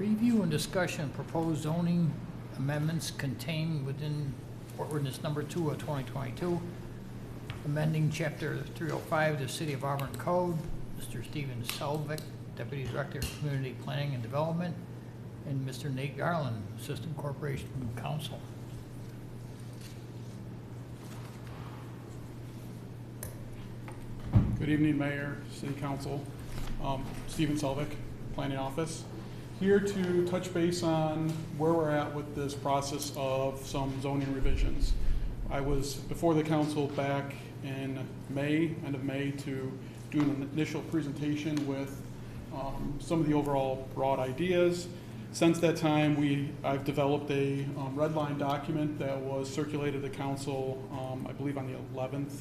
Preview and discussion of proposed zoning amendments contained within ordinance number 2 of 2022, amending chapter 305 of the City of Auburn Code. Mr. Stephen Selvik, Deputy Director of Community Planning and Development, and Mr. Nate Garland, Assistant Corporation Counsel. Good evening, Mayor, City Council. Stephen Selvik, Planning Office. Here to touch base on where we're at with this process of some zoning revisions. I was before the council back in May, end of May, to do an initial presentation with some of the overall broad ideas. Since that time, I've developed a red line document that was circulated to the council, I believe on the 11th,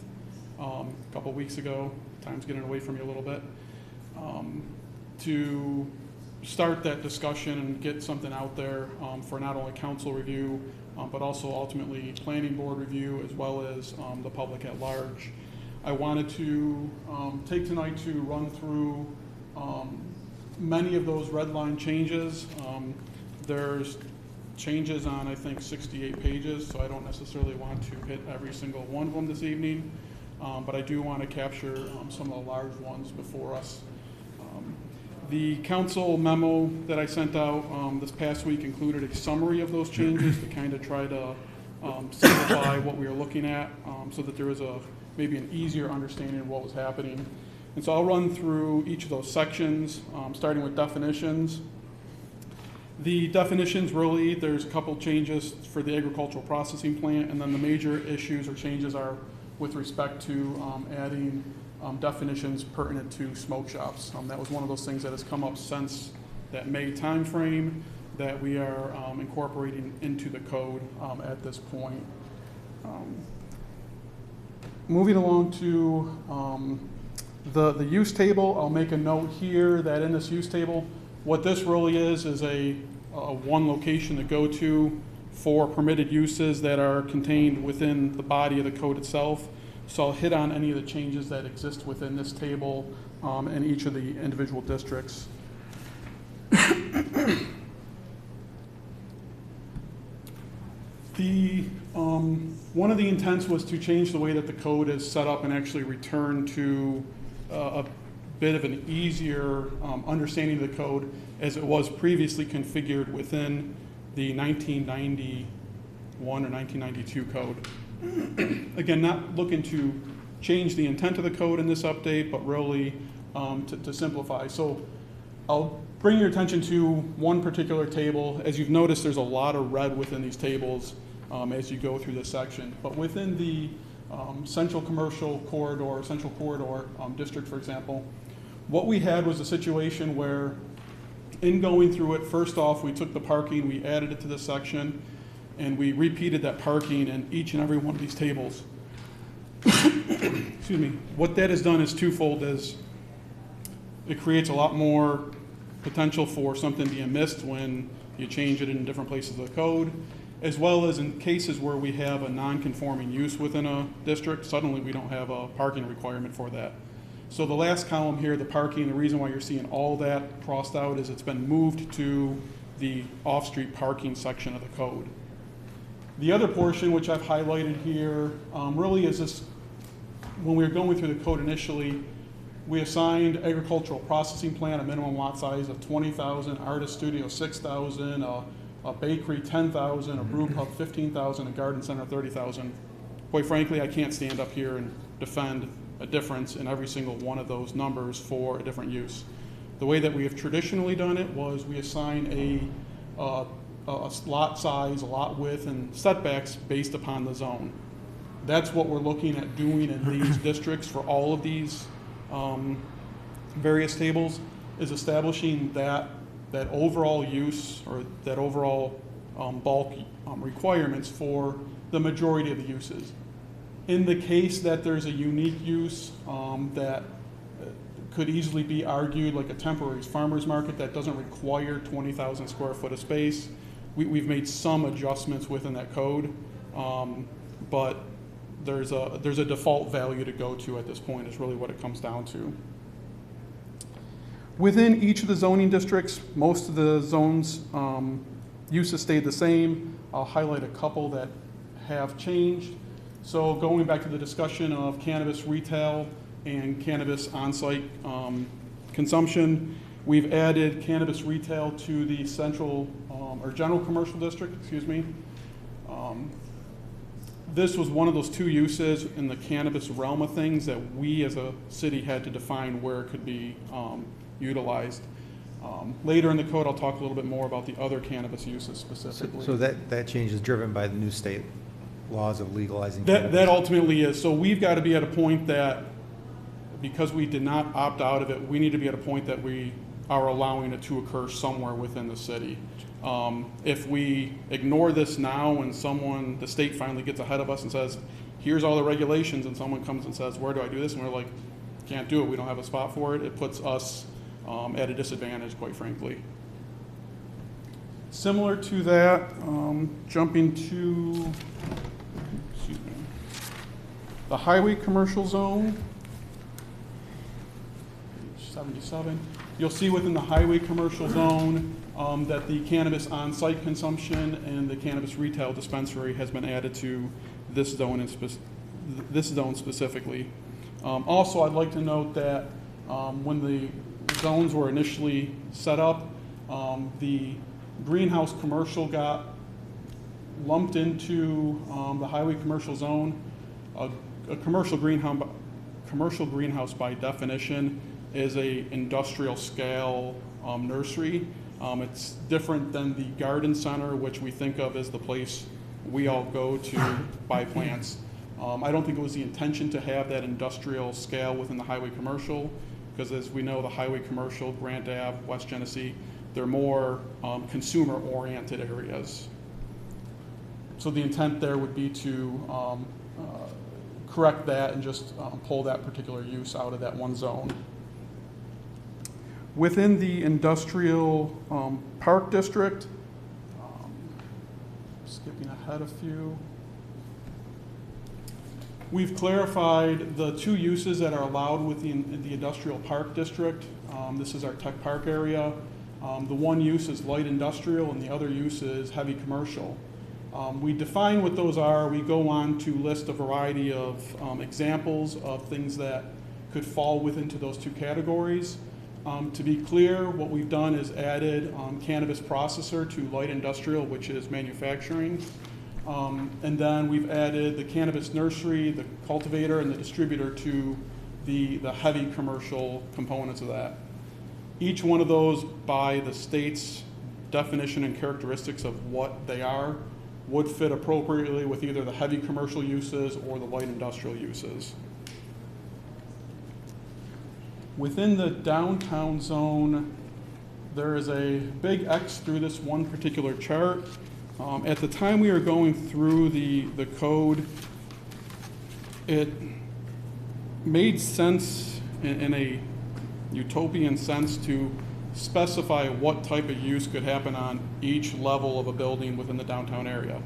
a couple weeks ago. Time's getting away from me a little bit. To start that discussion and get something out there for not only council review, but also ultimately planning board review, as well as the public at large. I wanted to take tonight to run through many of those red line changes. There's changes on, I think, 68 pages, so I don't necessarily want to hit every single one of them this evening, but I do want to capture some of the large ones before us. The council memo that I sent out this past week included a summary of those changes to kind of try to simplify what we were looking at, so that there was maybe an easier understanding of what was happening. And so I'll run through each of those sections, starting with definitions. The definitions, really, there's a couple changes for the agricultural processing plant, and then the major issues or changes are with respect to adding definitions pertinent to smoke shops. That was one of those things that has come up since that May timeframe that we are incorporating into the code at this point. Moving along to the use table, I'll make a note here that in this use table, what this really is a one location to go to for permitted uses that are contained within the body of the code itself. So I'll hit on any of the changes that exist within this table in each of the individual districts. One of the intents was to change the way that the code is set up and actually return to a bit of an easier understanding of the code as it was previously configured within the 1991 or 1992 code. Again, not looking to change the intent of the code in this update, but really to simplify. So I'll bring your attention to one particular table. As you've noticed, there's a lot of red within these tables as you go through this section. But within the central commercial corridor, central corridor district, for example, what we had was a situation where in going through it, first off, we took the parking, we added it to this section, and we repeated that parking in each and every one of these tables. Excuse me. What that has done is twofold. Is it creates a lot more potential for something being missed when you change it in different places of the code, as well as in cases where we have a non-conforming use within a district, suddenly we don't have a parking requirement for that. So the last column here, the parking, the reason why you're seeing all that crossed out is it's been moved to the off-street parking section of the code. The other portion, which I've highlighted here, really is this: when we were going through the code initially, we assigned agricultural processing plant a minimum lot size of 20,000, artist studio 6,000, a bakery 10,000, a brew pub 15,000, a garden center 30,000. Quite frankly, I can't stand up here and defend a difference in every single one of those numbers for a different use. The way that we have traditionally done it was we assign a lot size, a lot width, and setbacks based upon the zone. That's what we're looking at doing in these districts for all of these various tables, is establishing that overall use or that overall bulk requirements for the majority of the uses. In the case that there's a unique use that could easily be argued, like a temporary farmer's market that doesn't require 20,000 square foot of space, we've made some adjustments within that code, but there's a default value to go to at this point is really what it comes down to. Within each of the zoning districts, most of the zones uses stayed the same. I'll highlight a couple that have changed. So going back to the discussion of cannabis retail and cannabis on-site consumption, we've added cannabis retail to the central or general commercial district, excuse me. This was one of those two uses in the cannabis realm of things that we as a city had to define where it could be utilized. Later in the code, I'll talk a little bit more about the other cannabis uses specifically. So that change is driven by the new state laws of legalizing cannabis? That ultimately is. So we've got to be at a point that, because we did not opt out of it, we need to be at a point that we are allowing it to occur somewhere within the city. If we ignore this now and the state finally gets ahead of us and says, here's all the regulations, and someone comes and says, where do I do this? And we're like, can't do it, we don't have a spot for it. It puts us at a disadvantage, quite frankly. Similar to that, jumping to, excuse me, the highway commercial zone, page 77. You'll see within the highway commercial zone that the cannabis on-site consumption and the cannabis retail dispensary has been added to this zone, this zone specifically. Also, I'd like to note that when the zones were initially set up, the greenhouse commercial got lumped into the highway commercial zone. A commercial greenhouse by definition is a industrial scale nursery. It's different than the garden center, which we think of as the place we all go to buy plants. I don't think it was the intention to have that industrial scale within the highway commercial, because as we know, the highway commercial, Grant Ave, West Genesee, they're more consumer-oriented areas. So the intent there would be to correct that and just pull that particular use out of that one zone. Within the industrial park district, skipping ahead a few, we've clarified the two uses that are allowed within the industrial park district. This is our tech park area. The one use is light industrial and the other use is heavy commercial. We define what those are. We go on to list a variety of examples of things that could fall within those two categories. To be clear, what we've done is added cannabis processor to light industrial, which is manufacturing. And then we've added the cannabis nursery, the cultivator, and the distributor to the heavy commercial components of that. Each one of those, by the state's definition and characteristics of what they are, would fit appropriately with either the heavy commercial uses or the light industrial uses. Within the downtown zone, there is a big X through this one particular chart. At the time we were going through the code, it made sense in a utopian sense to specify what type of use could happen on each level of a building within the downtown area.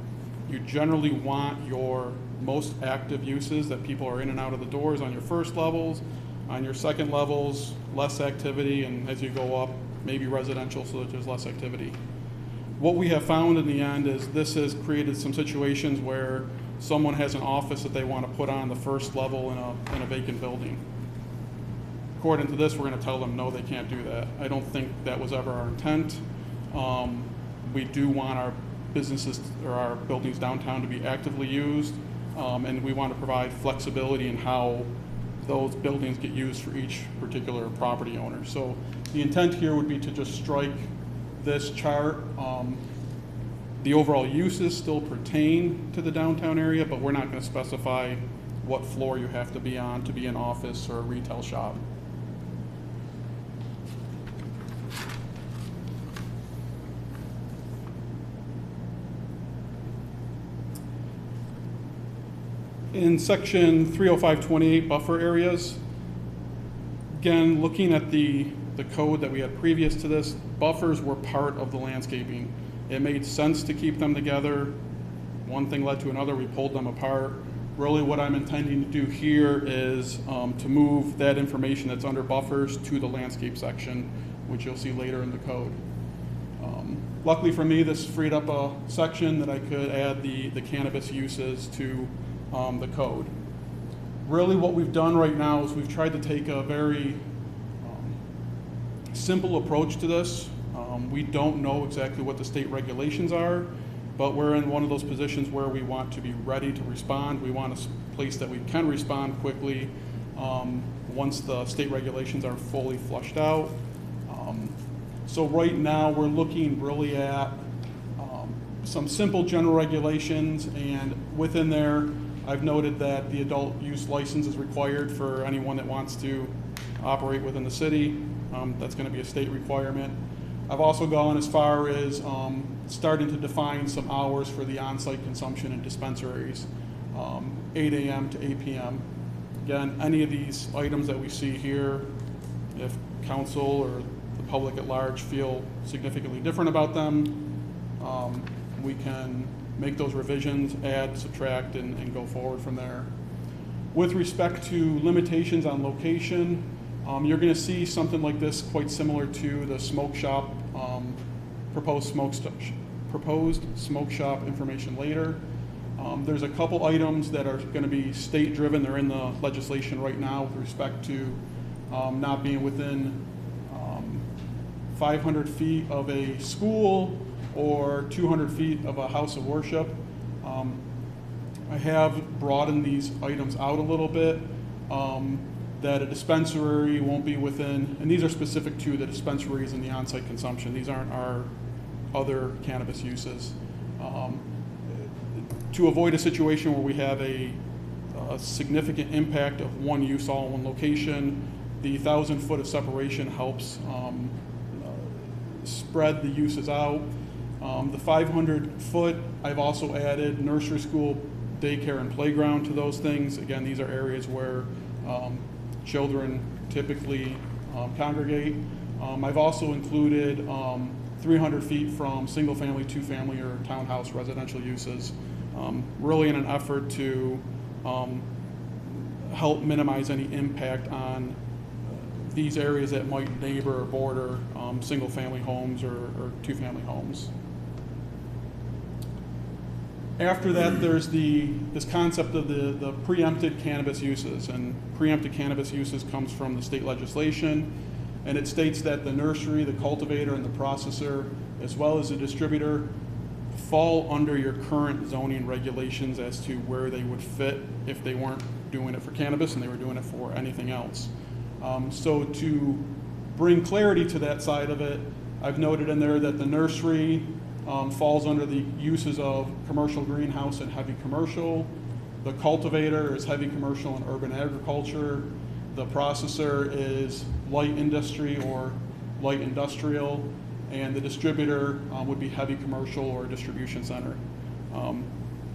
You generally want your most active uses that people are in and out of the doors on your first levels. On your second levels, less activity, and as you go up, maybe residential, so that there's less activity. What we have found in the end is this has created some situations where someone has an office that they want to put on the first level in a vacant building. According to this, we're going to tell them, no, they can't do that. I don't think that was ever our intent. We do want our businesses or our buildings downtown to be actively used, and we want to provide flexibility in how those buildings get used for each particular property owner. So the intent here would be to just strike this chart. The overall uses still pertain to the downtown area, but we're not going to specify what floor you have to be on to be an office or a retail shop. In section 30528 buffer areas, again, looking at the code that we had previous to this, buffers were part of the landscaping. It made sense to keep them together. One thing led to another, we pulled them apart. Really what I'm intending to do here is to move that information that's under buffers to the landscape section, which you'll see later in the code. Luckily for me, this freed up a section that I could add the cannabis uses to the code. Really what we've done right now is we've tried to take a very simple approach to this. We don't know exactly what the state regulations are, but we're in one of those positions where we want to be ready to respond. We want a place that we can respond quickly once the state regulations are fully flushed out. So right now we're looking really at some simple general regulations, and within there I've noted that the adult use license is required for anyone that wants to operate within the city. That's going to be a state requirement. I've also gone as far as starting to define some hours for the on-site consumption in dispensaries, 8 a.m. to 8 p.m. Again, any of these items that we see here, if council or the public at large feel significantly different about them, we can make those revisions, add, subtract, and go forward from there. With respect to limitations on location, you're going to see something like this quite similar to the smoke shop, proposed smoke shop information later. There's a couple items that are going to be state driven. They're in the legislation right now with respect to not being within 500 feet of a school or 200 feet of a house of worship. I have broadened these items out a little bit. That a dispensary won't be within, and these are specific to the dispensaries and the on-site consumption. These aren't our other cannabis uses. To avoid a situation where we have a significant impact of one use all in one location, the 1,000 foot of separation helps spread the uses out. The 500 foot, I've also added nursery school, daycare, and playground to those things. Again, these are areas where children typically congregate. I've also included 300 feet from single family, two family, or townhouse residential uses, really in an effort to help minimize any impact on these areas that might neighbor or border single family homes or two family homes. After that, there's this concept of the preempted cannabis uses, and preempted cannabis uses comes from the state legislation, and it states that the nursery, the cultivator, and the processor, as well as the distributor, fall under your current zoning regulations as to where they would fit if they weren't doing it for cannabis and they were doing it for anything else. So to bring clarity to that side of it, I've noted in there that the nursery falls under the uses of commercial greenhouse and heavy commercial. The cultivator is heavy commercial and urban agriculture. The processor is light industry or light industrial. And the distributor would be heavy commercial or distribution center.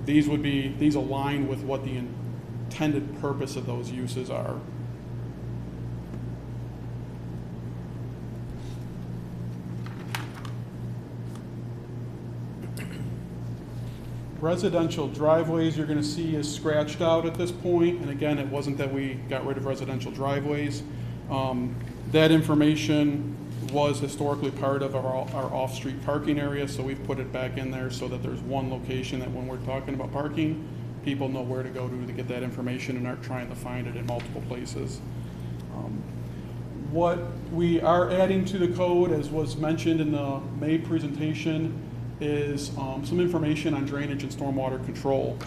These align with what the intended purpose of those uses are. Residential driveways you're going to see is scratched out at this point, and again, it wasn't that we got rid of residential driveways. That information was historically part of our off-street parking area, so we've put it back in there so that there's one location that when we're talking about parking, people know where to go to get that information and aren't trying to find it in multiple places. What we are adding to the code, as was mentioned in the May presentation, is some information on drainage and stormwater control.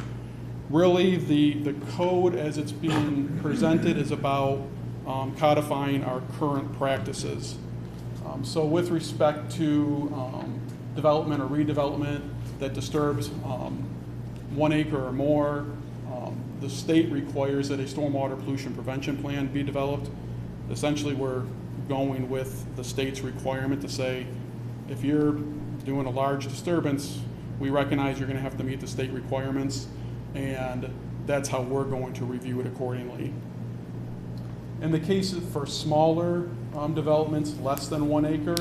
Really, the code as it's being presented is about codifying our current practices. So with respect to development or redevelopment that disturbs 1 acre or more, the state requires that a stormwater pollution prevention plan be developed. Essentially, we're going with the state's requirement to say, if you're doing a large disturbance, we recognize you're going to have to meet the state requirements, and that's how we're going to review it accordingly. In the case for smaller developments, less than 1 acre,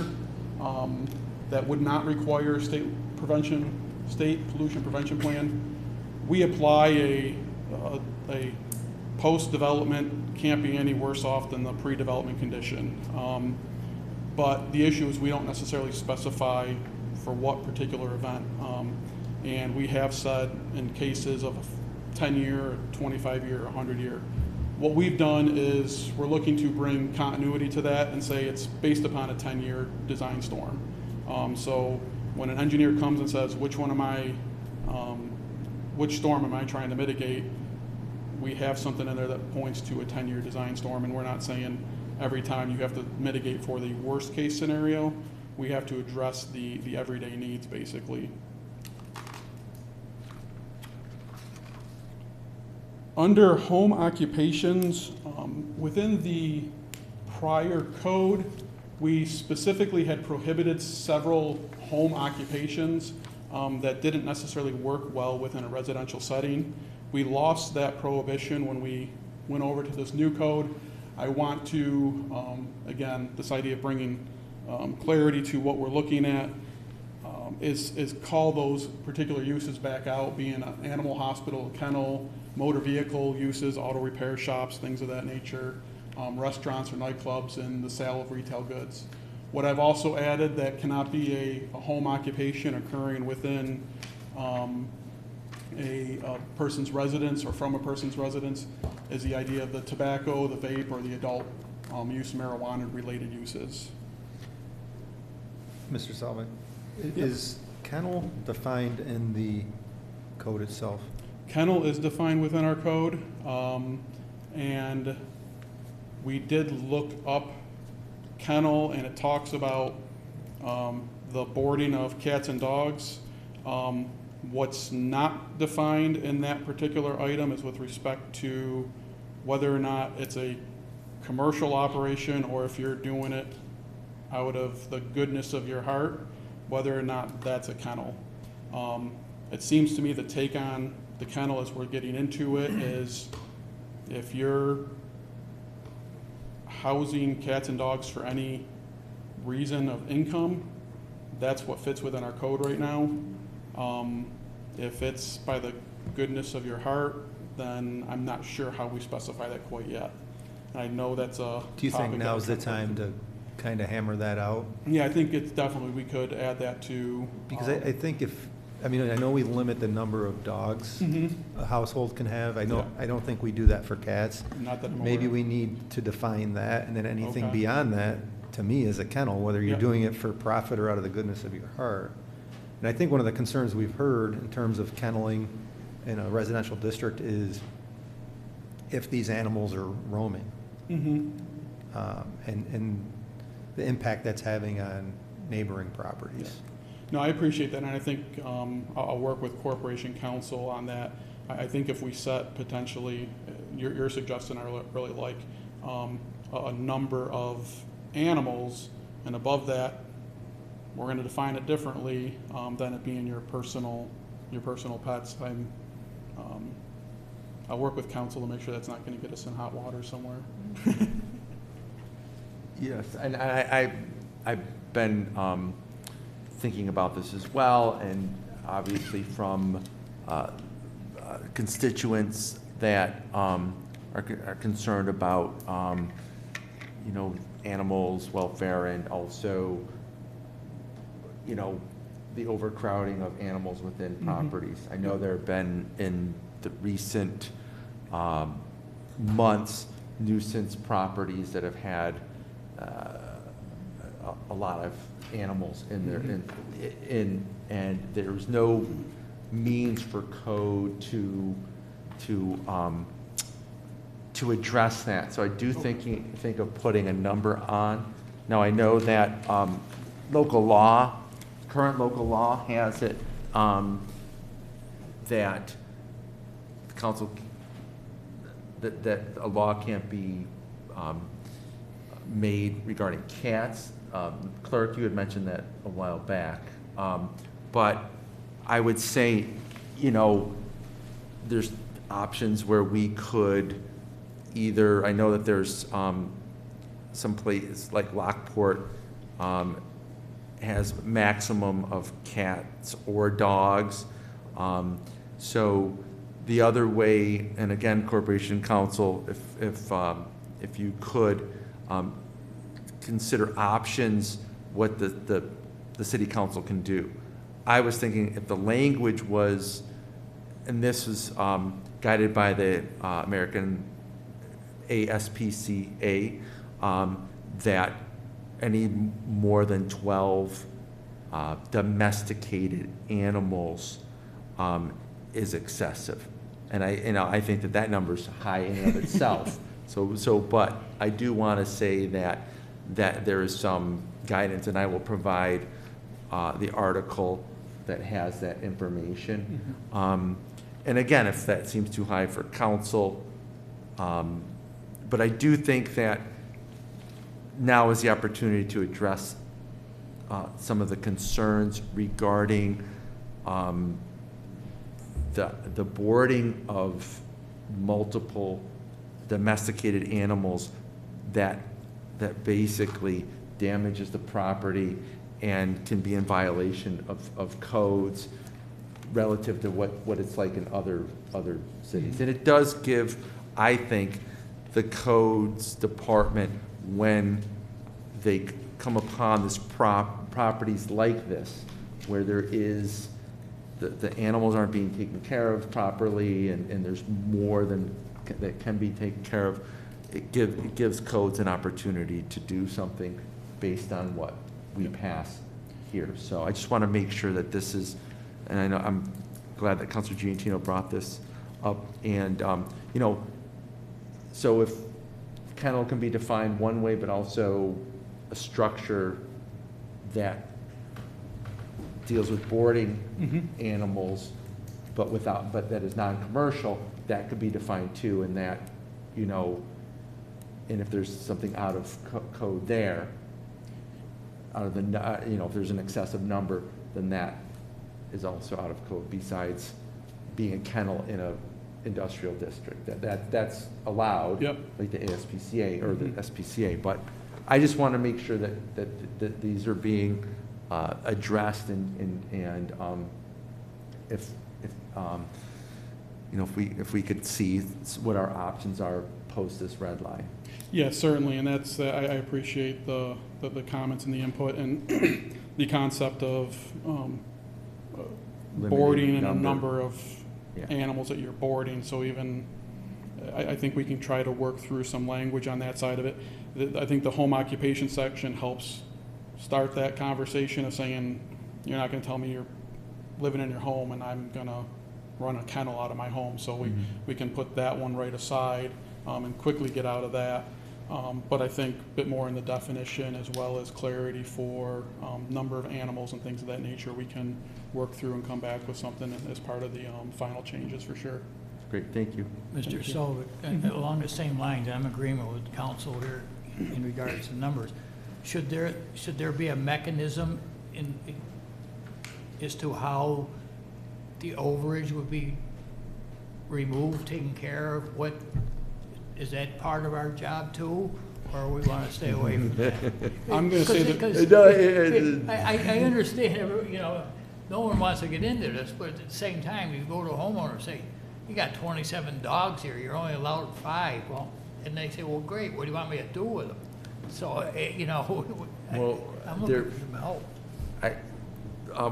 that would not require state pollution prevention plan, we apply a a post-development can't be any worse off than the pre-development condition. But the issue is we don't necessarily specify for what particular event. And we have said in cases of a 10-year, 25-year, 100-year. What we've done is we're looking to bring continuity to that and say it's based upon a 10-year design storm. So when an engineer comes and says, which storm am I trying to mitigate, we have something in there that points to a 10-year design storm, and we're not saying every time you have to mitigate for the worst case scenario. We have to address the everyday needs, basically. Under home occupations, within the prior code, we specifically had prohibited several home occupations that didn't necessarily work well within a residential setting. We lost that prohibition when we went over to this new code. I want to, again, this idea of bringing clarity to what we're looking at is call those particular uses back out, being an animal hospital, kennel, motor vehicle uses, auto repair shops, things of that nature, restaurants or nightclubs, and the sale of retail goods. What I've also added that cannot be a home occupation occurring within a person's residence or from a person's residence is the idea of the tobacco, the vape, or the adult use marijuana related uses. Mr. Salve, is kennel defined in the code itself? Kennel is defined within our code, and we did look up kennel, and it talks about the boarding of cats and dogs. What's not defined in that particular item is with respect to whether or not it's a commercial operation or if you're doing it out of the goodness of your heart, whether or not that's a kennel. It seems to me the take on the kennel as we're getting into it is if you're housing cats and dogs for any reason of income, that's what fits within our code right now. If it's by the goodness of your heart, then I'm not sure how we specify that quite yet. And I know that's a Do you think topic now's the time to kind of hammer that out? Yeah, I think it's definitely, we could add that to. Because I think I know we limit the number of dogs a household can have. I don't think we do that for cats. Not that I'm Maybe aware. we need to define that, and then anything Okay. beyond that, to me, is a kennel, whether you're Yep. doing it for profit or out of the goodness of your heart. And I think one of the concerns we've heard in terms of kenneling in a residential district is if these animals are roaming, and the impact that's having on neighboring properties. No, I appreciate that, and I think I'll work with Corporation Counsel on that. I think if we set potentially, your suggestion I really like, a number of animals, and above that, we're going to define it differently than it being your personal pets. I'll work with counsel to make sure that's not going to get us in hot water somewhere. Yes, and I've been thinking about this as well, and obviously from constituents that are concerned about animals' welfare, and also the overcrowding of animals within properties. I know there have been in the recent months nuisance properties that have had a lot of animals in there, and there's no means for code to address that. So I do think of putting a number on. Now I know that current local law has it that the council that a law can't be made regarding cats. Clerk, you had mentioned that a while back. But I would say, there's options where we could either, I know that there's some place like Lockport has maximum of cats or dogs. So the other way, and again, Corporation Counsel, if you could consider options, what the city council can do. I was thinking if the language was, and this was guided by the American ASPCA, that any more than 12 domesticated animals is excessive. And I think that number's high in and of itself. But I do want to say that there is some guidance, and I will provide the article that has that information. And again, if that seems too high for council, but I do think that now is the opportunity to address some of the concerns regarding the boarding of multiple domesticated animals that basically damages the property and can be in violation of codes relative to what it's like in other cities. And it does give, I think, the codes department, when they come upon this properties like this, where there is the animals aren't being taken care of properly, and there's more than that can be taken care of, it gives codes an opportunity to do something based on what we pass here. So I just want to make sure that this is, and I know I'm glad that Councilor Giantino brought this up, and so if kennel can be defined one way, but also a structure that deals with boarding animals, but that is non-commercial, that could be defined too, and that, and if there's something out of code there, out of the, if there's an excessive number, then that is also out of code, besides being a kennel in a industrial district. That's allowed, Yep. Like the ASPCA or the SPCA, but I just want to make sure that these are being addressed, and if we could see what our options are post this red line. Yeah, certainly, and that's I appreciate the comments and the input, and the concept of boarding and a number of animals that you're boarding. So even I think we can try to work through some language on that side of it. I think the home occupation section helps start that conversation of saying, you're not going to tell me you're living in your home and I'm going to run a kennel out of my home. So we can put that one right aside and quickly get out of that. But I think a bit more in the definition, as well as clarity for number of animals and things of that nature, we can work through and come back with something as part of the final changes for sure. Great, thank you. Mr. Sullivan, along the same lines, I'm in agreement with council here in regards to numbers. Should there be a mechanism as to how the overage would be removed, taken care of? What is that part of our job too, or we want to stay away from that? I'm going to say that I understand, no one wants to get into this, but at the same time, you go to a homeowner and say, you got 27 dogs here, you're only allowed 5. Well, and they say, well, great, what do you want me to do with them? So, I'm looking for some help.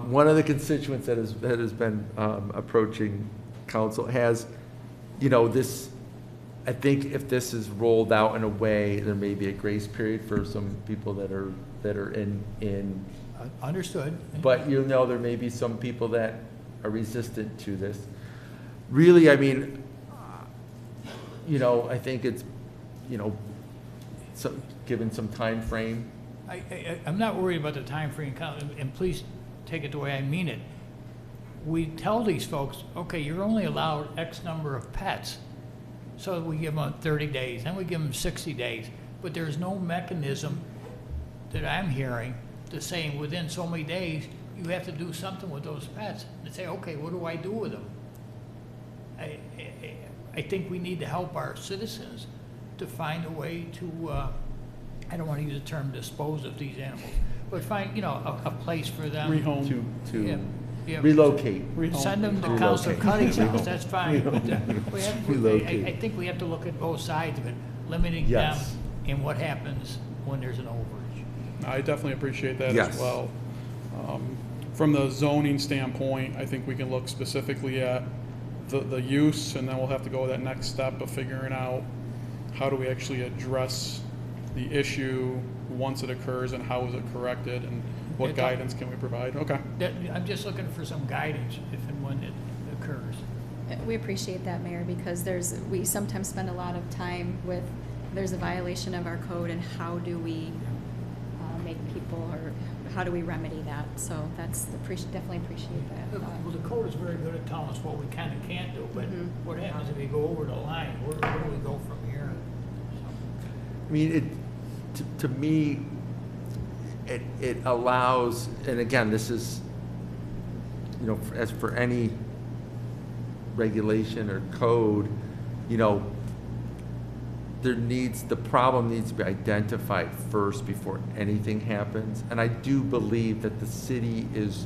One of the constituents that has been approaching council has, this. I think if this is rolled out in a way, there may be a grace period for some people that are in. Understood. But there may be some people that are resistant to this. Really, I mean, I think it's, given some time frame. I'm not worried about the time frame, and please take it the way I mean it. We tell these folks, okay, you're only allowed X number of pets. So we give them 30 days, then we give them 60 days. But there's no mechanism that I'm hearing to saying within so many days, you have to do something with those pets. And say, okay, what do I do with them? I think we need to help our citizens to find a way to, I don't want to use the term dispose of these animals, but find, a place for them. Rehome. Yeah. Relocate. Send them to Relocate. Counselor Cuddy's house, Relocate. that's fine. But, we have- Relocate. I think we have to look at both sides of it, limiting them Yes. and what happens when there's an overage. I definitely appreciate that Yes. as well. From the zoning standpoint, I think we can look specifically at the use, and then we'll have to go that next step of figuring out how do we actually address the issue once it occurs, and how is it corrected, and what guidance can we provide? Okay. I'm just looking for some guidance if and when it occurs. We appreciate that, Mayor, because we sometimes spend a lot of time with, there's a violation of our code, and how do we make people, or how do we remedy that? So definitely appreciate that. Well, the code is very good at telling us what we can and can't do, but Mhm. what happens if you go over the line? Where do we go from here? I mean, to me, it allows, and again, this is, you know, as for any regulation or code, you know, the problem needs to be identified first before anything happens. And I do believe that the city is,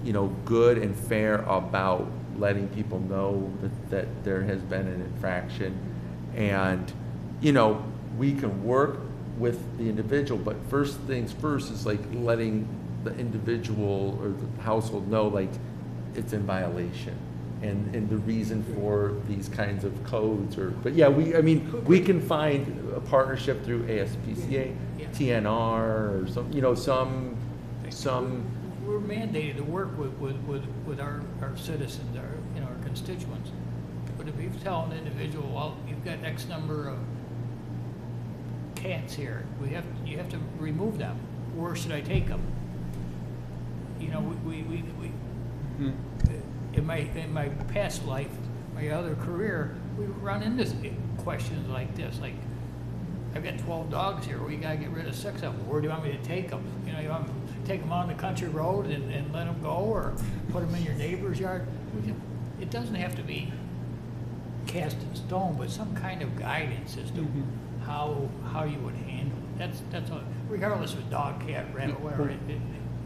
you know, good and fair about letting people know that there has been an infraction. And, you know, we can work with the individual, but first things first is like letting the individual or the household know, like, it's in violation. And the reason for these kinds of codes, but yeah, we can find a partnership through ASPCA, Yeah. TNR, or some, you know, some, We're mandated to work with our citizens, our constituents. But if you tell an individual, well, you've got X number of cats here, you have to remove them. Where should I take them? You know, in my past life, my other career, we run into questions like this, like, I've got 12 dogs here, we gotta get rid of 6 of them, where do you want me to take them? You know, you want me to take them on the country road and let them go, or put them in your neighbor's yard? It doesn't have to be cast in stone, but some kind of guidance as to how you would handle it. That's all, regardless of dog, cat, rabbit, whatever.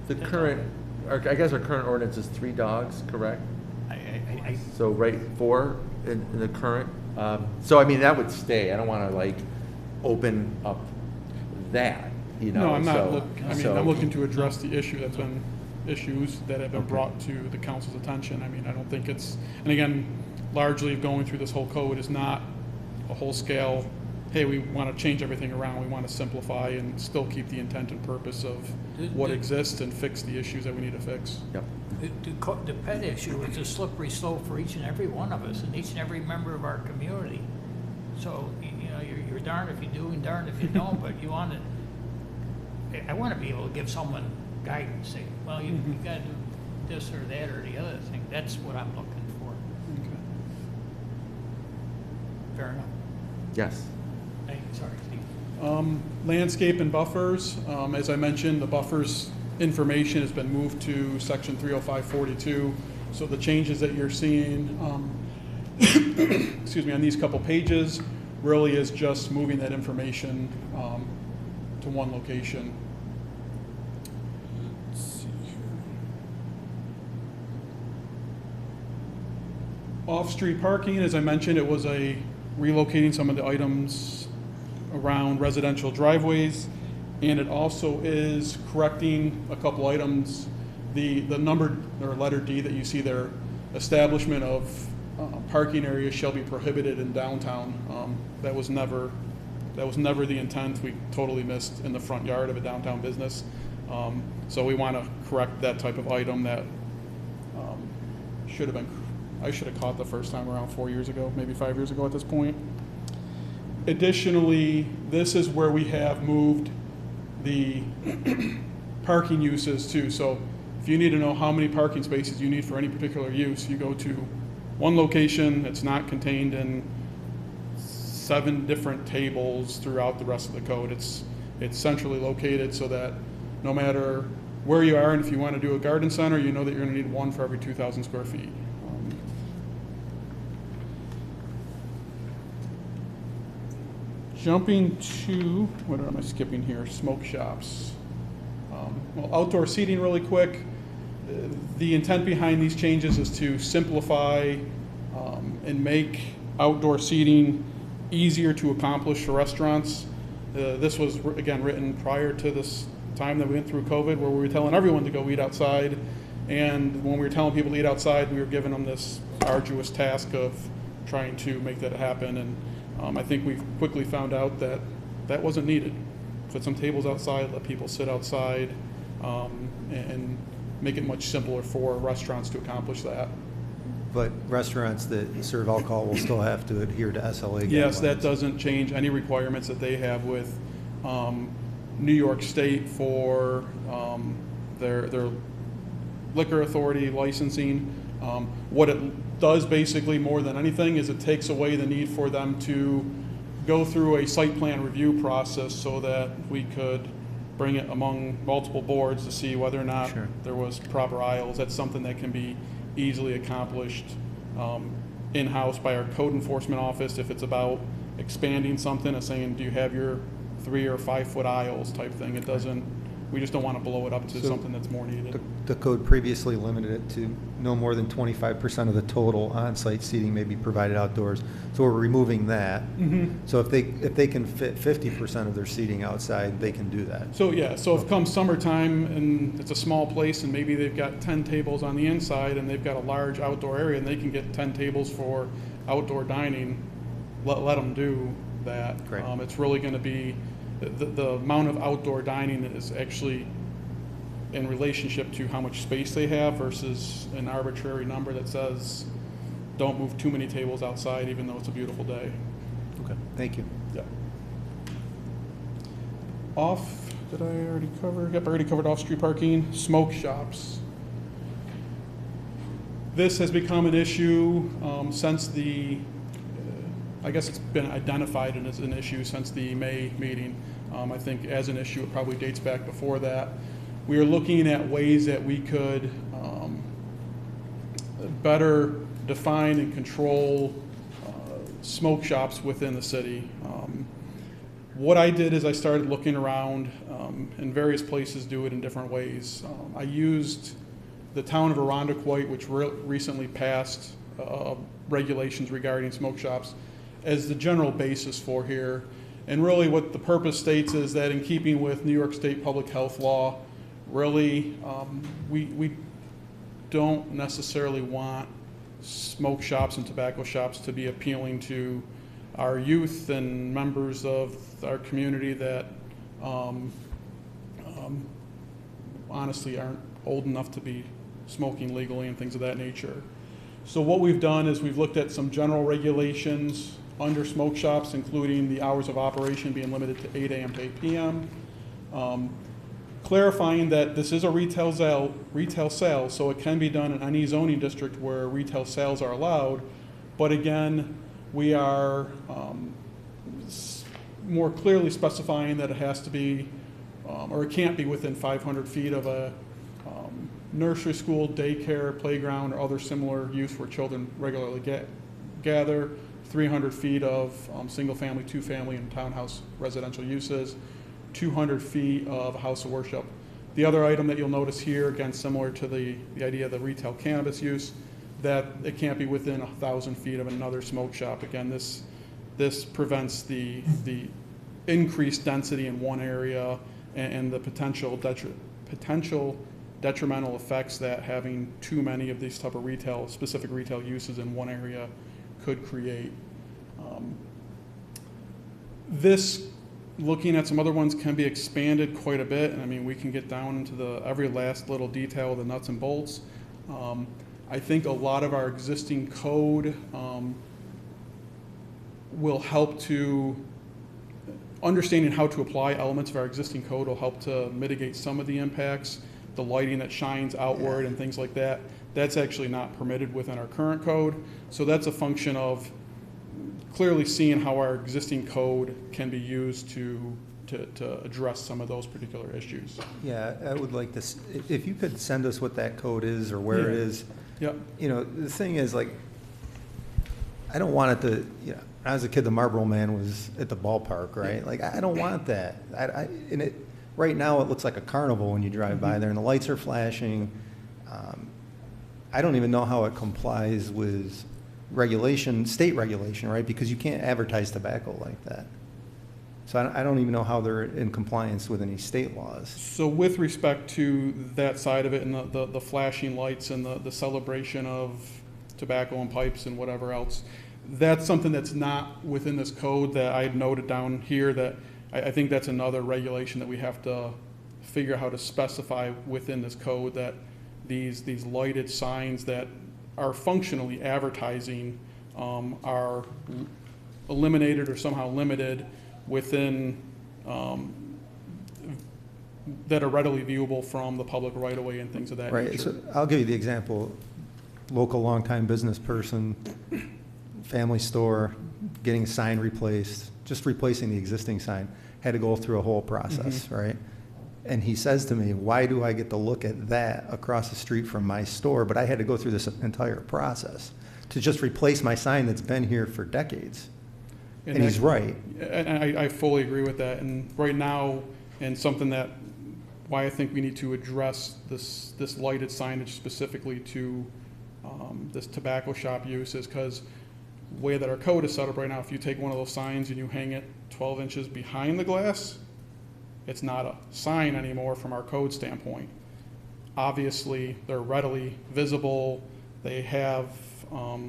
the that's current, I guess our current ordinance is 3 dogs, correct? I So, right, 4 in the current, so I mean, that would stay, I don't wanna like open up that, you know, No, I'm not so- I'm looking to address the issues that have been brought to the council's attention. I mean, I don't think it's, and again, largely going through this whole code is not a whole scale, hey, we want to change everything around, we want to simplify and still keep the intent and purpose of what exists and fix the issues that we need to fix. Yep. The pet issue is a slippery slope for each and every one of us and each and every member of our community. So, you know, you're darned if you do and darned if you don't, but you want to, I want to be able to give someone guidance, say, well, you got to do this or that or the other thing. That's what I'm looking for. Okay. Fair enough. Yes. Sorry, Steve. Landscape and buffers, as I mentioned, the buffers information has been moved to section 30542. So the changes that you're seeing, excuse me, on these couple pages really is just moving that information to one location. Let's see here. Off-street parking, as I mentioned, it was relocating some of the items around residential driveways, and it also is correcting a couple items. The numbered, or letter D that you see there, establishment of parking areas shall be prohibited in downtown. That was never the intent. We totally missed in the front yard of a downtown business. So we want to correct that type of item that I should have caught the first time around 4 years ago, maybe 5 years ago at this point. Additionally, this is where we have moved the parking uses too. So if you need to know how many parking spaces you need for any particular use, you go to one location. It's not contained in 7 different tables throughout the rest of the code. It's centrally located so that no matter where you are, and if you want to do a garden center, you know that you're going to need 1 for every 2,000 square feet. Jumping to, what am I skipping here? Smoke shops. Well, outdoor seating really quick. The intent behind these changes is to simplify and make outdoor seating easier to accomplish for restaurants. This was, again, written prior to this time that we went through COVID, where we were telling everyone to go eat outside. And when we were telling people to eat outside, we were giving them this arduous task of trying to make that happen. And I think we've quickly found out that that wasn't needed. Put some tables outside, let people sit outside, and make it much simpler for restaurants to accomplish that. But restaurants that serve alcohol will still have to adhere to SLA guidelines. Yes, that doesn't change any requirements that they have with New York State for their liquor authority licensing. What it does basically more than anything is it takes away the need for them to go through a site plan review process so that we could bring it among multiple boards to see whether or not Sure. there was proper aisles. That's something that can be easily accomplished in-house by our code enforcement office if it's about expanding something and saying, do you have your 3 or 5 foot aisles type thing. It doesn't, we just don't want to blow it up to So something that's more needed. The code previously limited it to no more than 25% of the total on-site seating may be provided outdoors. So we're removing that. So if they can fit 50% of their seating outside, they can do that. So yeah, so if come summertime and it's a small place and maybe they've got 10 tables on the inside and they've got a large outdoor area and they can get 10 tables for outdoor dining, let them do that. Great. It's really going to be, the amount of outdoor dining is actually in relationship to how much space they have versus an arbitrary number that says don't move too many tables outside even though it's a beautiful day. Okay, thank you. Yeah. Off, did I already cover? Yep, I already covered off-street parking. Smoke shops. This has become an issue since the, I guess it's been identified as an issue since the May meeting. I think as an issue, it probably dates back before that. We are looking at ways that we could better define and control smoke shops within the city. What I did is I started looking around, and various places do it in different ways. I used the town of Arundequoit, which recently passed regulations regarding smoke shops, as the general basis for here. And really what the purpose states is that in keeping with New York State public health law, really we don't necessarily want smoke shops and tobacco shops to be appealing to our youth and members of our community that honestly aren't old enough to be smoking legally and things of that nature. So what we've done is we've looked at some general regulations under smoke shops, including the hours of operation being limited to 8 a.m. to 8 p.m., clarifying that this is a retail sale, so it can be done in any zoning district where retail sales are allowed. But again, we are more clearly specifying that it has to be, or it can't be within 500 feet of a nursery school, daycare, playground, or other similar use where children regularly gather, 300 feet of single-family, two-family, and townhouse residential uses, 200 feet of a house of worship. The other item that you'll notice here, again, similar to the idea of the retail cannabis use, that it can't be within 1,000 feet of another smoke shop. Again, this prevents the increased density in one area and the potential detrimental effects that having too many of these type of specific retail uses in one area could create. Looking at some other ones can be expanded quite a bit, and I mean we can get down into every last little detail of the nuts and bolts. I think a lot of our existing code will help to understanding how to apply elements of our existing code will help to mitigate some of the impacts. The lighting that shines outward and things like that, that's actually not permitted within our current code. So that's a function of clearly seeing how our existing code can be used to address some of those particular issues. Yeah, I would like to, if you could send us what that code is or where it is. Yep. You know, the thing is, like, I don't want it to, you know, when I was a kid, the Marlboro Man was at the ballpark, right? Like, I don't want that. Right now, it looks like a carnival when you drive by there, and the lights are flashing. I don't even know how it complies with regulation, state regulation, right? Because you can't advertise tobacco like that. So I don't even know how they're in compliance with any state laws. So with respect to that side of it and the flashing lights and the celebration of tobacco and pipes and whatever else, that's something that's not within this code that I had noted down here, that I think that's another regulation that we have to figure out how to specify within this code, that these lighted signs that are functionally advertising are eliminated or somehow limited within, that are readily viewable from the public right of way and things of that Right, nature. so I'll give you the example. Local longtime business person, family store, getting a sign replaced, just replacing the existing sign, had to go through a whole process, right? And he says to me, why do I get to look at that across the street from my store, but I had to go through this entire process to just replace my sign that's been here for decades? And he's right. And I fully agree with that. And right now, and something that, why I think we need to address this lighted signage specifically to this tobacco shop use is because the way that our code is set up right now, if you take one of those signs and you hang it 12 inches behind the glass, it's not a sign anymore from our code standpoint. Obviously, they're readily visible. They have a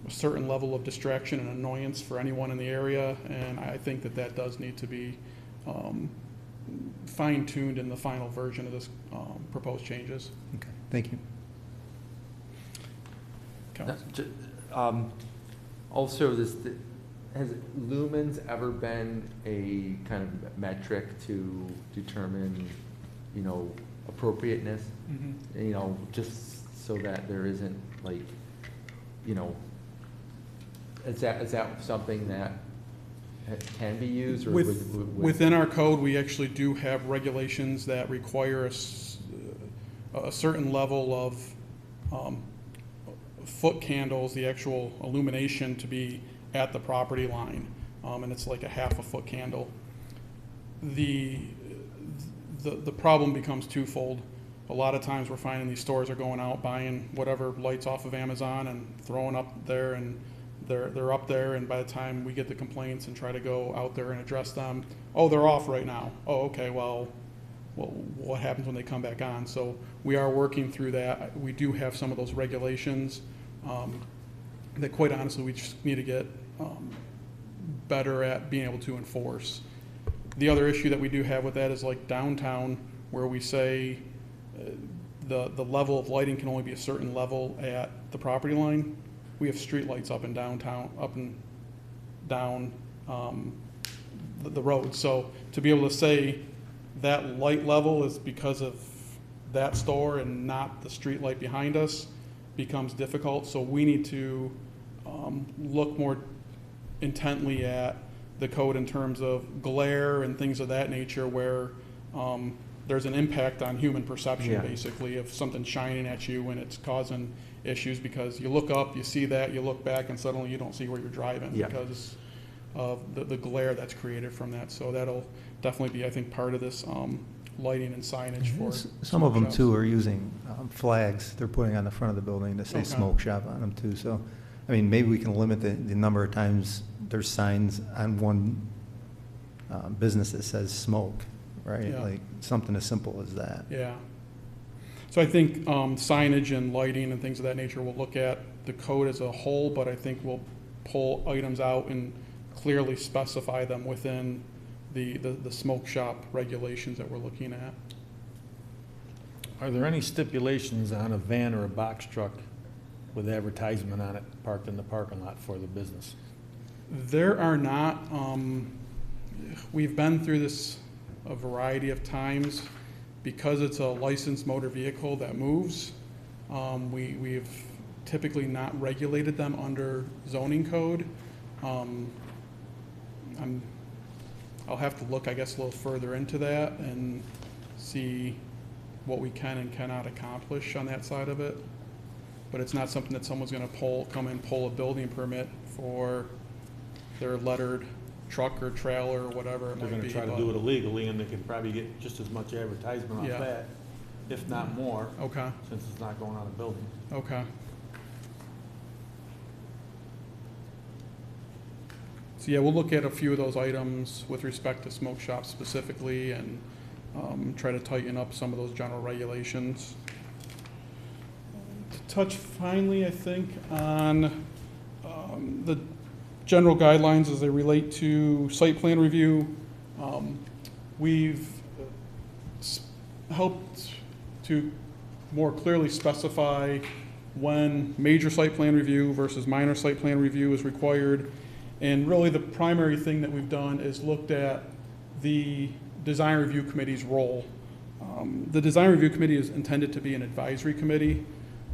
certain level of distraction and annoyance for anyone in the area, and I think that does need to be fine-tuned in the final version of this proposed changes. Okay, thank you. Also, has lumens ever been a kind of metric to determine, appropriateness? Just so that there isn't like, is that something that can be used? Or Within our code, we actually do have regulations that require a certain level of foot candles, the actual illumination, to be at the property line, and it's like a half a foot candle. The problem becomes twofold. A lot of times we're finding these stores are going out buying whatever lights off of Amazon and throwing up there, and they're up there, and by the time we get the complaints and try to go out there and address them, oh, they're off right now. Oh, okay, well, what happens when they come back on? So we are working through that. We do have some of those regulations that, quite honestly, we just need to get better at being able to enforce. The other issue that we do have with that is like downtown, where we say the level of lighting can only be a certain level at the property line. We have street lights up and downtown, up and down the road. So to be able to say that light level is because of that store and not the street light behind us becomes difficult. So we need to look more intently at the code in terms of glare and things of that nature, where there's an impact on human perception, basically, of something shining at you and it's causing issues because you look up, you see that, you look back, and suddenly you don't see where you're driving because of the glare that's created from that. So that'll definitely be, I think, part of this lighting and signage for Some of them shops. too are using flags they're putting on the front of the building to say Okay. smoke shop on them too. So, I mean, maybe we can limit the number of times there's signs on one business that says smoke, right? Yeah. Like something as simple as that. Yeah. So I think signage and lighting and things of that nature, we'll look at the code as a whole, but I think we'll pull items out and clearly specify them within the smoke shop regulations that we're looking at. Are there any stipulations on a van or a box truck with advertisement on it parked in the parking lot for the business? There are not. We've been through this a variety of times. Because it's a licensed motor vehicle that moves, we've typically not regulated them under zoning code. I'll have to look, I guess, a little further into that and see what we can and cannot accomplish on that side of it. But it's not something that someone's going to come and pull a building permit for their lettered truck or trailer or whatever it They're might gonna be. try to do it illegally, and they can probably get just as much advertisement off Yeah. that if not more, Okay, since it's not going on a building. okay. So yeah, we'll look at a few of those items with respect to smoke shops specifically and try to tighten up some of those general regulations. To touch finally, I think, on the general guidelines as they relate to site plan review. We've helped to more clearly specify when major site plan review versus minor site plan review is required. And really the primary thing that we've done is looked at the design review committee's role. The design review committee is intended to be an advisory committee.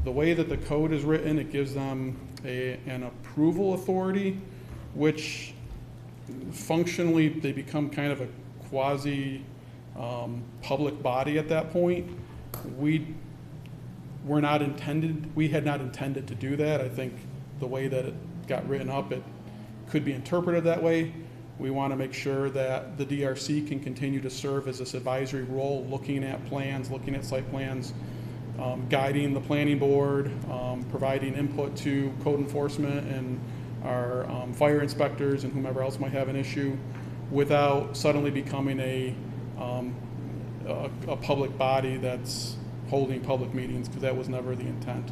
The way that the code is written, it gives them an approval authority, which functionally they become kind of a quasi public body at that point. We had not intended to do that. I think the way that it got written up, it could be interpreted that way. We want to make sure that the DRC can continue to serve as this advisory role, looking at plans, looking at site plans, guiding the planning board, providing input to code enforcement and our fire inspectors and whomever else might have an issue, without suddenly becoming a public body that's holding public meetings, because that was never the intent.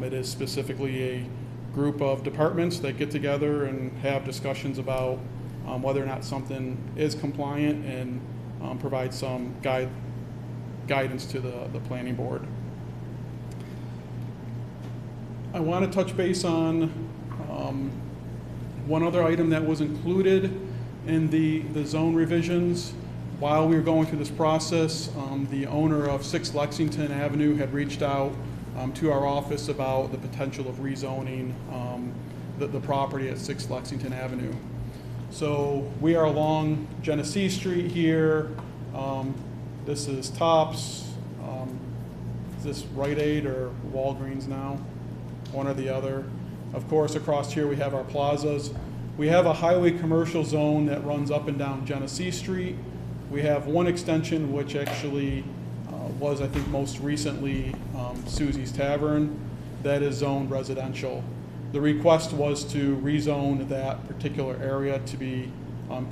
It is specifically a group of departments that get together and have discussions about whether or not something is compliant and provide some guidance to the planning board. I want to touch base on one other item that was included in the zone revisions. While we were going through this process, the owner of 6 Lexington Avenue had reached out to our office about the potential of rezoning the property at 6 Lexington Avenue. So we are along Genesee Street here. This is Tops. Is this Rite Aid or Walgreens now? One or the other. Of course, across here we have our plazas. We have a highway commercial zone that runs up and down Genesee Street. We have one extension which actually was, I think, most recently Susie's Tavern, that is zoned residential. The request was to rezone that particular area to be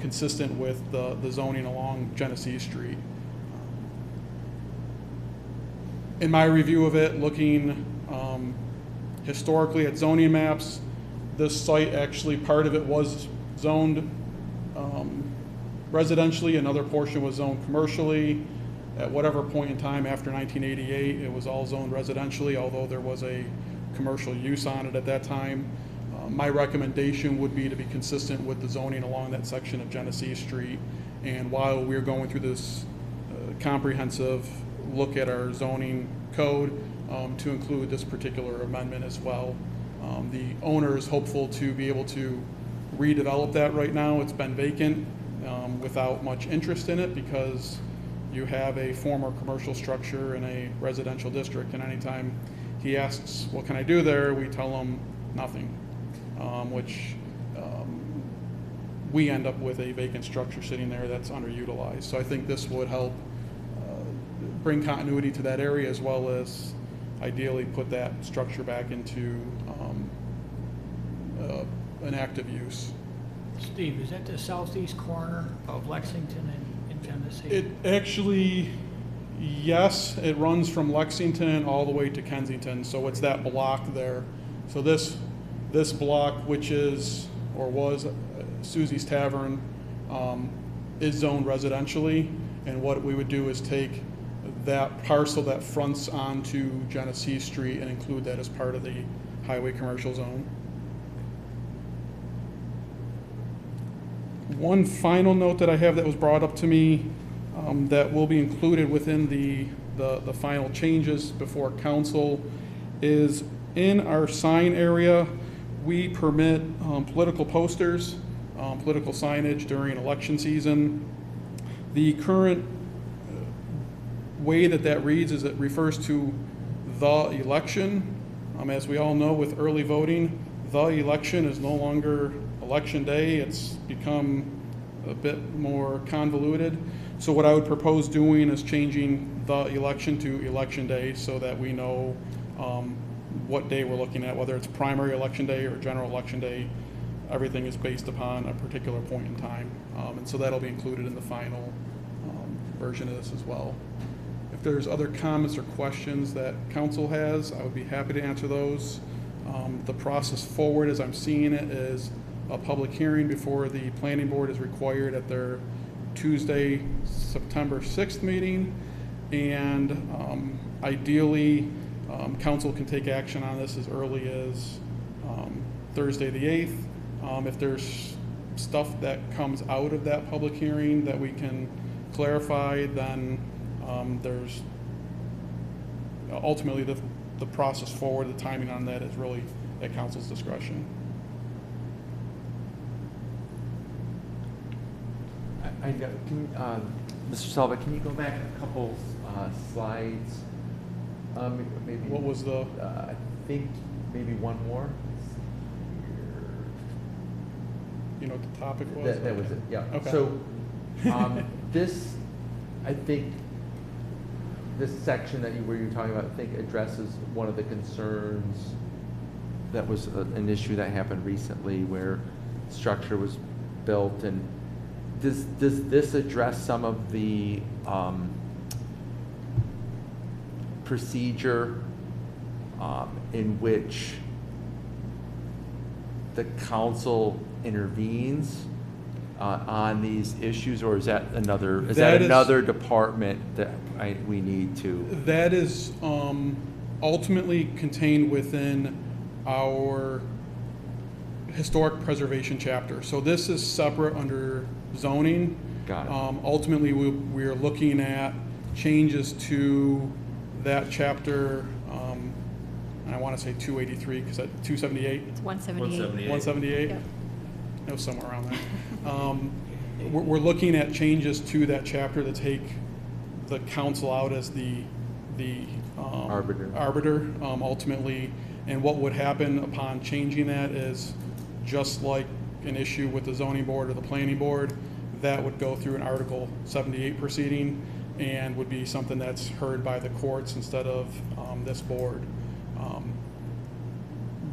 consistent with the zoning along Genesee Street. In my review of it, looking historically at zoning maps, this site actually, part of it was zoned residentially, another portion was zoned commercially. At whatever point in time after 1988, it was all zoned residentially, although there was a commercial use on it at that time. My recommendation would be to be consistent with the zoning along that section of Genesee Street. And while we're going through this comprehensive look at our zoning code, to include this particular amendment as well. The owner is hopeful to be able to redevelop that right now. It's been vacant without much interest in it because you have a former commercial structure in a residential district, and anytime he asks, what can I do there, we tell him nothing, which we end up with a vacant structure sitting there that's underutilized. So I think this would help bring continuity to that area, as well as ideally put that structure back into an active use. Steve, is that the southeast corner of Lexington and Genesee? It actually, yes, it runs from Lexington all the way to Kensington, so it's that block there. So this block, which is, or was, Susie's Tavern, is zoned residentially, and what we would do is take that parcel that fronts onto Genesee Street and include that as part of the highway commercial zone. One final note that I have that was brought up to me that will be included within the final changes before council is in our sign area, we permit political posters, political signage during election season. The current way that reads is it refers to the election. As we all know, with early voting, the election is no longer election day. It's become a bit more convoluted. So what I would propose doing is changing the election to election day so that we know what day we're looking at, whether it's primary election day or general election day. Everything is based upon a particular point in time. And so that'll be included in the final version of this as well. If there's other comments or questions that council has, I would be happy to answer those. The process forward, as I'm seeing it, is a public hearing before the planning board is required at their Tuesday, September 6th meeting. And ideally, council can take action on this as early as Thursday the 8th. If there's stuff that comes out of that public hearing that we can clarify, then there's ultimately the process forward, the timing on that is really at council's discretion. I know, Mr. Salva, can you go back a couple slides? Maybe. What was the? I think maybe one more. You know what the topic was? That was it, yeah. Okay. So, this, I think, this section where you're talking about, I think addresses one of the concerns that was an issue that happened recently where structure was built. And does this address some of the procedure in which the council intervenes on these issues, or is that another another department that we need to? That is ultimately contained within our historic preservation chapter. So this is separate under zoning. Got it. Ultimately, we are looking at changes to that chapter. And I want to say 283 because that 278. It's 178. 178. Yep. No, somewhere around there. We're looking at changes to that chapter to take the council out as the arbiter ultimately. And what would happen upon changing that is just like an issue with the zoning board or the planning board, that would go through an Article 78 proceeding and would be something that's heard by the courts instead of this board.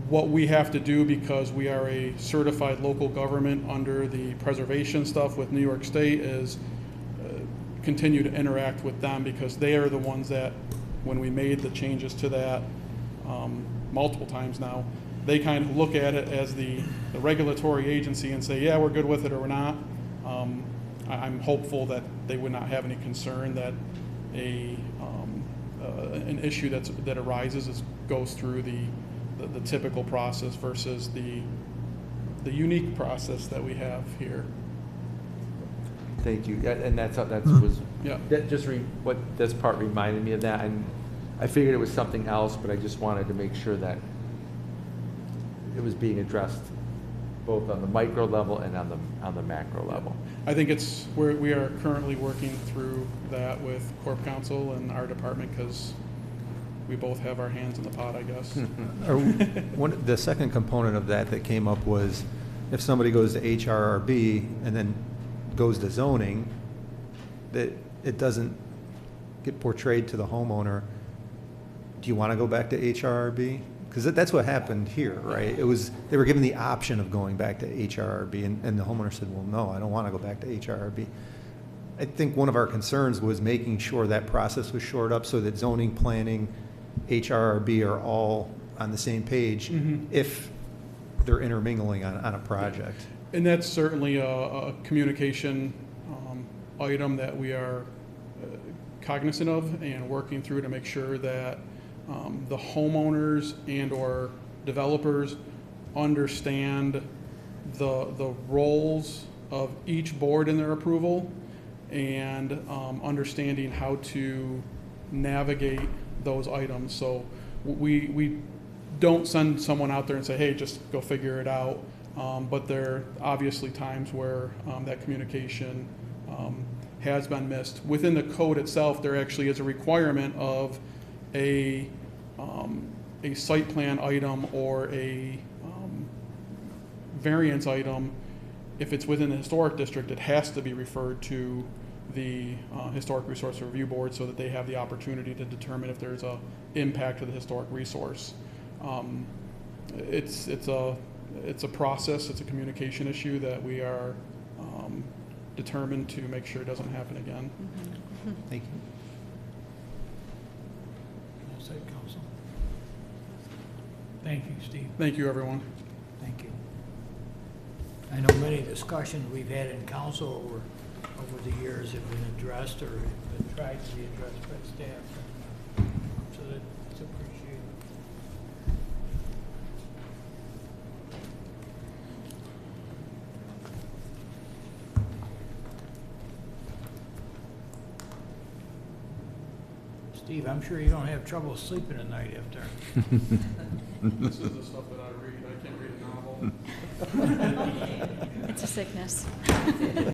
What we have to do, because we are a certified local government under the preservation stuff with New York State, is continue to interact with them, because they are the ones that, when we made the changes to that multiple times now, they kind of look at it as the regulatory agency and say, yeah, we're good with it or we're not. I'm hopeful that they would not have any concern that an issue that arises goes through the typical process versus the unique process that we have here. Thank you. And that was Yeah. what this part reminded me of that. And I figured it was something else, but I just wanted to make sure that it was being addressed both on the micro level and on the macro level. I think we are currently working through that with Corp Counsel and our department, because we both have our hands in the pot, I guess. The second component of that came up was if somebody goes to HRRB and then goes to zoning, that it doesn't get portrayed to the homeowner, do you want to go back to HRRB? Because that's what happened here, right? They were given the option of going back to HRRB, and the homeowner said, well, no, I don't want to go back to HRRB. I think one of our concerns was making sure that process was shored up so that zoning, planning, HRRB are all on the same page if they're intermingling on a project. And that's certainly a communication item that we are cognizant of and working through to make sure that the homeowners and or developers understand the roles of each board in their approval, and understanding how to navigate those items. So we don't send someone out there and say, hey, just go figure it out. But there are obviously times where that communication has been missed. Within the code itself, there actually is a requirement of a site plan item or a variance item. If it's within the historic district, it has to be referred to the Historic Resource Review Board so that they have the opportunity to determine if there's a impact to the historic resource. It's a process, it's a communication issue that we are determined to make sure it doesn't happen again. Thank you. That's it, Council. Thank you, Steve. Thank you, everyone. Thank you. I know many discussions we've had in council over the years have been addressed or have been tried to be addressed by staff. So that's appreciated. Steve, I'm sure you don't have trouble sleeping at night after. This is the stuff that I read. I can't read a novel. It's a sickness.